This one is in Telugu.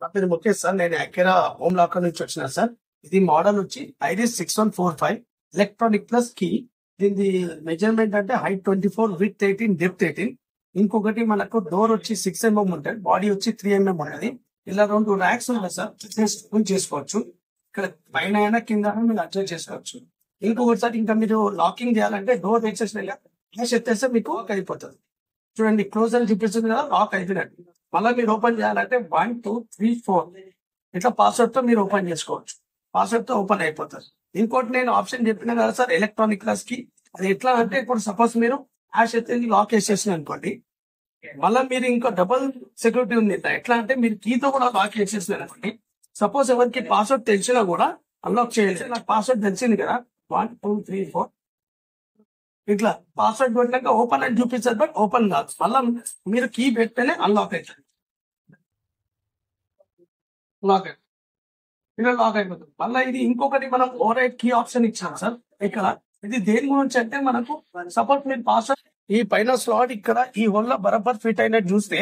నా పేరు ముఖేష్ సార్. నేను అకేరా హోమ్ లాకర్ నుంచి వచ్చిన సార్. ఇది మోడల్ వచ్చి ఐరిస్ 6145 ఎలక్ట్రానిక్ ప్లస్ కీ. దీని మెజర్మెంట్ అంటే హైట్ 24, విత్ 18, డెప్త్ 18. ఇంకొకటి మనకు డోర్ వచ్చి 6 mm ఉంటుంది, బాడీ వచ్చి 3 mm ఉంటుంది. ఇలా 2 ర్యాక్స్ ఉన్నాయి సార్, చేసుకోవచ్చు. ఇక్కడ పైన అయినా కింద మీరు అడ్జస్ట్ చేసుకోవచ్చు. ఇంకొకటి సార్, ఇంకా మీరు లాకింగ్ చేయాలంటే డోర్ వేసేసిన క్యాష్ ఎత్తేస్తే మీకు లాక్ అయిపోతుంది. చూడండి, క్లోజ్ అని చూపిస్తుంది కదా, లాక్ అయిపోయినట్టు. మళ్ళీ మీరు ఓపెన్ చేయాలంటే 1 2 3 4 ఇట్లా పాస్వర్డ్ తో మీరు ఓపెన్ చేసుకోవచ్చు. పాస్వర్డ్ తో ఓపెన్ అయిపోతుంది. ఇంకోటి నేను ఆప్షన్ చెప్పిన కదా సార్, ఎలక్ట్రానిక్ క్లాస్ కి. అది ఎట్లా అంటే, ఇప్పుడు సపోజ్ మీరు హ్యాష్ ఎత్తి లాక్ వేసేసిన అనుకోండి, మళ్ళీ మీరు ఇంకో డబుల్ సెక్యూరిటీ ఉంది. ఎట్లా అంటే, మీరు కీతో కూడా లాక్ వేసేసిన అనుకోండి, సపోజ్ ఎవరికి పాస్వర్డ్ తెలిసినా కూడా అన్లాక్ చేయాలి. నాకు పాస్వర్డ్ తెలిసింది కదా, 1 2 3 4 ఇట్లా పాస్వర్డ్ పెట్టాక ఓపెన్ అని చూపిస్తారు, బట్ ఓపెన్ కాదు. మళ్ళీ మీరు కీ పెడితేనే అన్లాక్ అవుతుంది. లాక్ అవుతుంది, ఇలా లాక్ అయిపోతుంది. మళ్ళీ ఇది ఇంకొకటి మనం ఓవర్ రైట్ కీ ఆప్షన్ ఇచ్చాం సార్ ఇక్కడ. ఇది దేని గురించి అంటే, మనకు సపోజ్ మీరు పాస్వర్డ్ ఈ పైన స్లాట్ ఇక్కడ ఈ హోల్ లో బరాబర్ ఫిట్ అయినట్టు చూస్తే